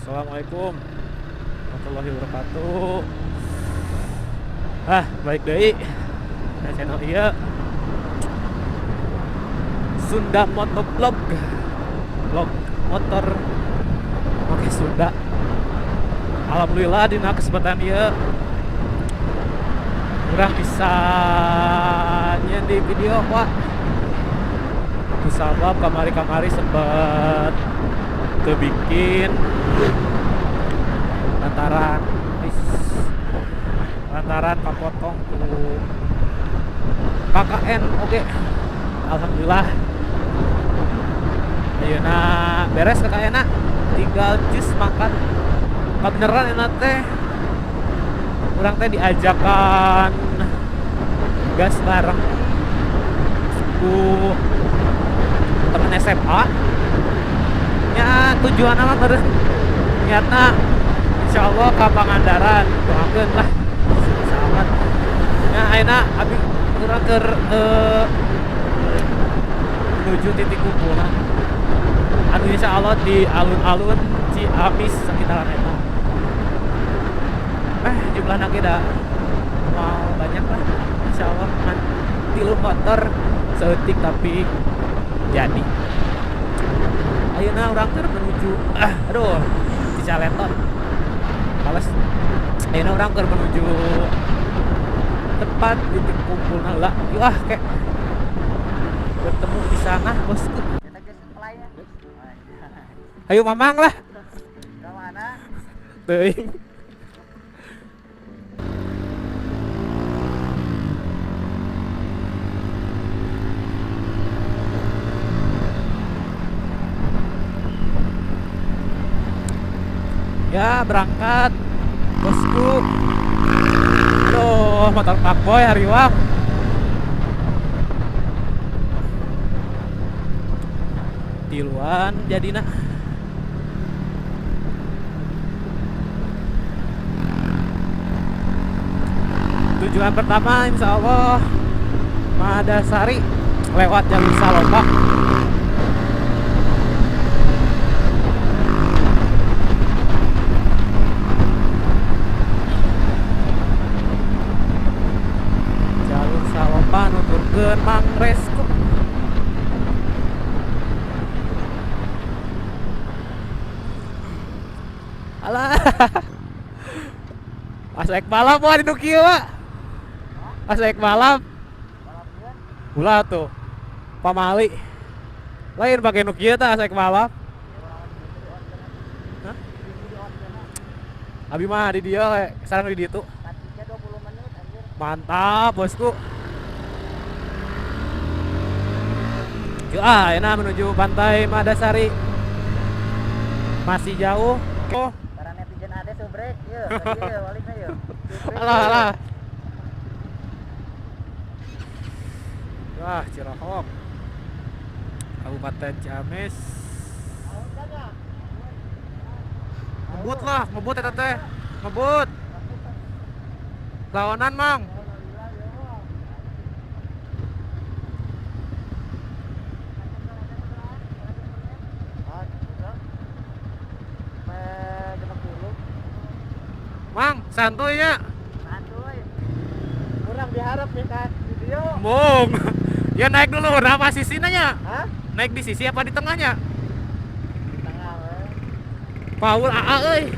Assalamualaikum warahmatullahi wabarakatuh. Baik deh. Nah, channel ieu Sunda Motovlog. Vlog motor oke Sunda. Alhamdulillah dina kesempatan ieu urang bisa nyendi video Pak. Kusabab kamari-kamari sempet bikin lantaran kapotong ku KKN oke. Alhamdulillah ayeuna beres KKN na tinggal jus makan beneran enak teh urang teh diajakan gas bareng ku temen SMA ya tujuan apa terus niatna insyaallah ka Pangandaran doakeun lah sahabat ya ayeuna abi urang keur menuju titik kumpulan anu insyaallah di alun-alun Ciamis sekitaran eta jumlahna ge da mau banyak lah insyaallah kan tilu motor seeutik tapi jadi ayeuna urang keur menuju aduh Cicaleton males ayeuna urang keur menuju tempat titik kumpulna heula kayak bertemu di sana bosku. Ayo mamang lah. Ke mana? Teuing. Ya berangkat bosku. Tuh motor Pak Boy hariwang. Tiluan jadina. Tujuan pertama insya Allah Madasari lewat jalur Salobak. Jalur Salobak nuturkeun Mangresku. Alah. Asek malam wah di kieu Pak. Asek malam. Ulah tuh. Pamali. Lain pakai nu kieu tah asek malam. Hah? Abi mah di dieu we, sareng di ditu. 20 menit anjir. Mantap, bosku. Yuk enak menuju pantai Madasari. Masih jauh. Oh. Para netizen ada subrek, yeuh, ieu balikna yeuh. Alah. Wah, Cirohom. Kabupaten Ciamis. Ngebut lah, ngebut eta teh. Ngebut. Lawanan, Mang. Mang, santuy nya. Santuy. Kurang diharap ya kan video. Bung. Ya naik dulu, berapa sisinya nya? Hah? Naik di sisi apa di tengahnya? Tengah we. Paul AA euy.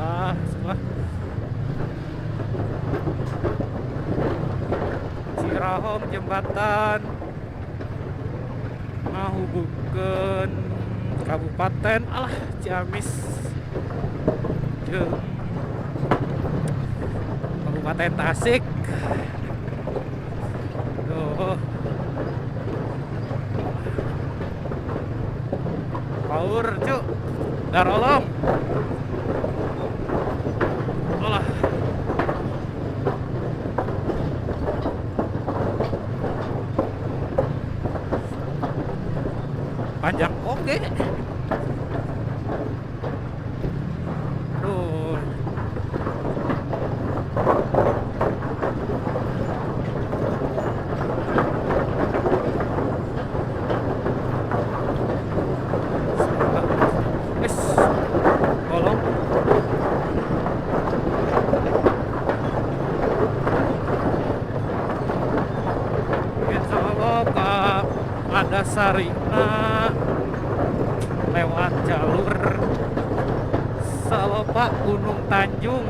Nah. Bismillah. Cirohom jembatan ngahubungkeun Kabupaten Ciamis jeung Kabupaten Tasik. Tuh. Power, cuk. Darolong. Alah. Panjang oke. Aduh. Madasari lewat jalur Salopa Gunung Tanjung.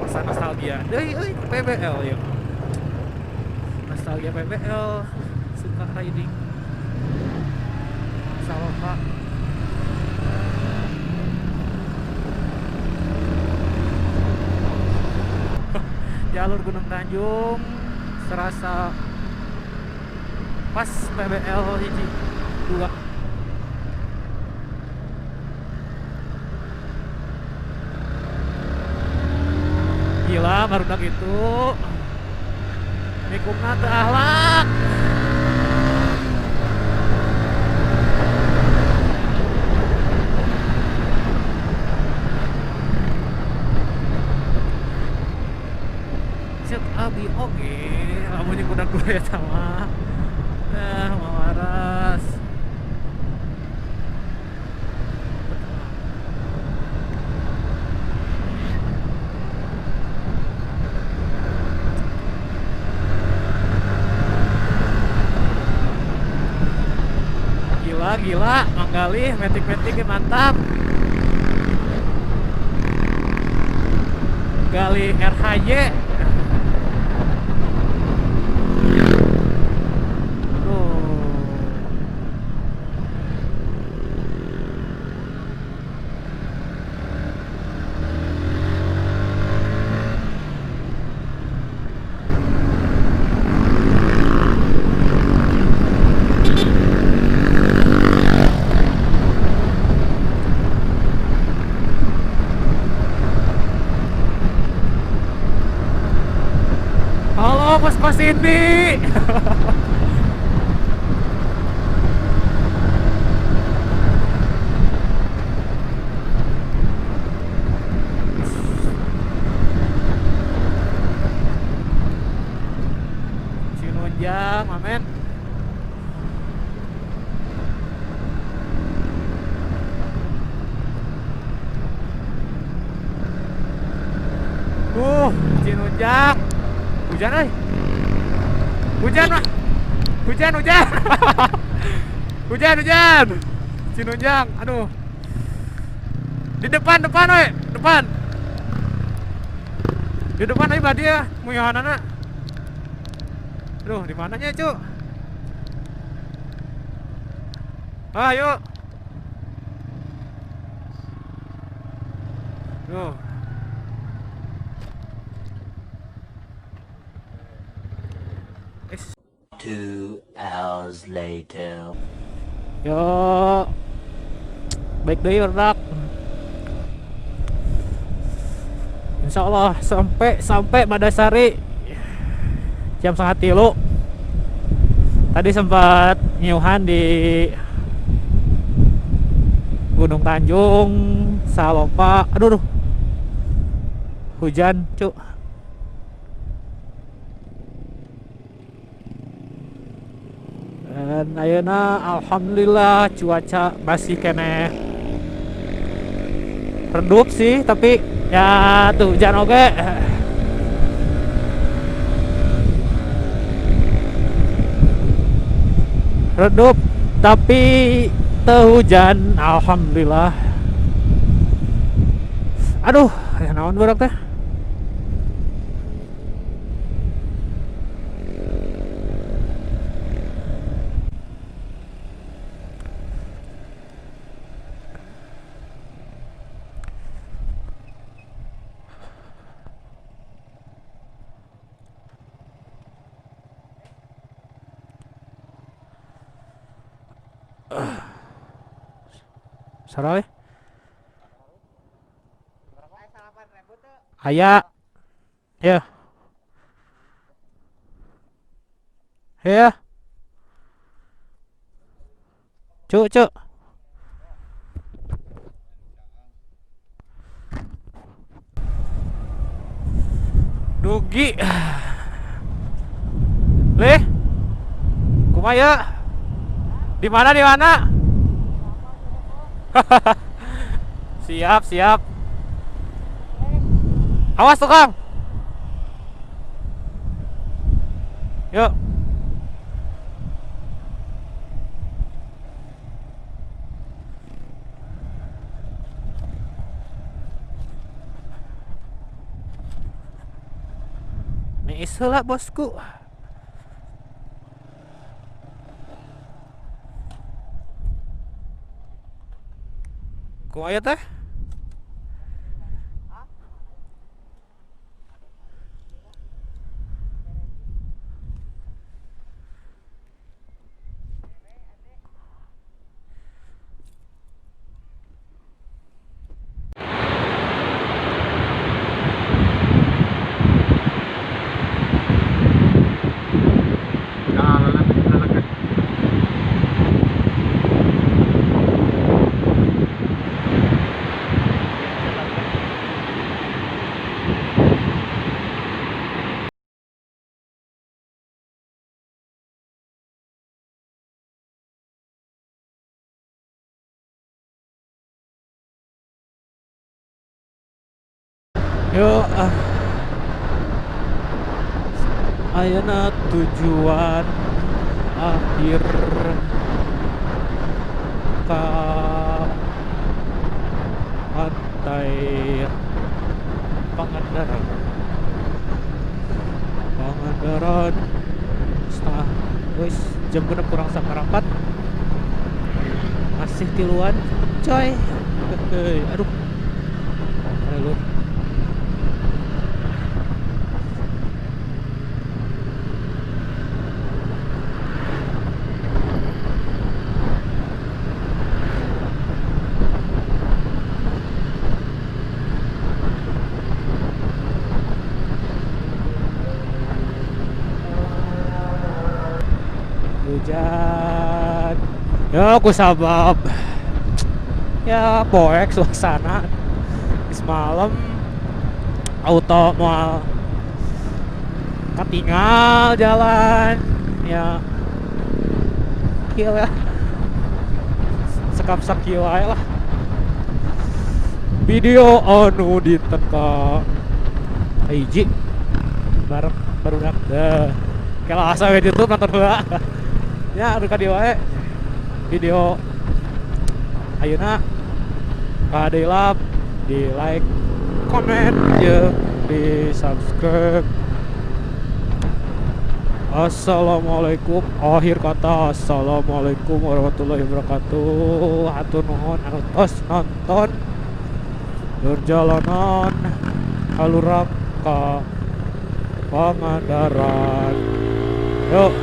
Masa nostalgia deui PBL ya. Nostalgia PBL, suka riding Salopa. Jalur Gunung Tanjung serasa pas PBL hiji 2. Gila barudak itu mikumna teu ahlak. Cek abi oge lamun kudak gue eta mah. Mawaras. Gila, manggalih metik-metik mantap. Gali RHY. Halo Mas Indi. Cinunjang, amen. Cinunjang. Hujan oi. Hujan mah. Hujan. Hujan. Cinunjang. Aduh. Di depan oi, depan. Di depan oi badia muyohanana. Aduh, di mananya, Cuk? Ayo. Duh. 2 hours later. Yo. Baik deui berdak. Insya Allah sampai Madasari jam 2:30. Tadi sempat nyuhan di Gunung Tanjung, Salopa. Aduh. Hujan, Cuk. Dan ayeuna alhamdulillah cuaca masih kene redup sih, tapi ya tuh hujan oke. Redup tapi teu hujan, alhamdulillah. Aduh, ya naon barak teh. Saroy. Aya. Ya. Ya. Cuk. Dugi. Leh. Kumaya. Di mana? Siap. Awas tukang. Yuk. heula bosku. Kumaha teh? Yuk, ayeuna tujuan akhir ka pantai Pangandaran. Pangandaran setengah, wis jam genep kurang saparapat. Masih tiluan, coy. Aduh. Halo. Hujan ya aku sabab ya poek suasana semalam auto mau ketinggal jalan ya gila sekap-sak gila lah video anu diteka hiji bareng barudak deh kalau asa di YouTube nonton heula ya udah ka dieu wae video ayeuna ka Daylab di like, comment, jeung di subscribe. Assalamualaikum, akhir kata assalamualaikum warahmatullahi wabarakatuh. Hatur nuhun anu tos nonton perjalanan alurang ka Pangandaran. Yuk.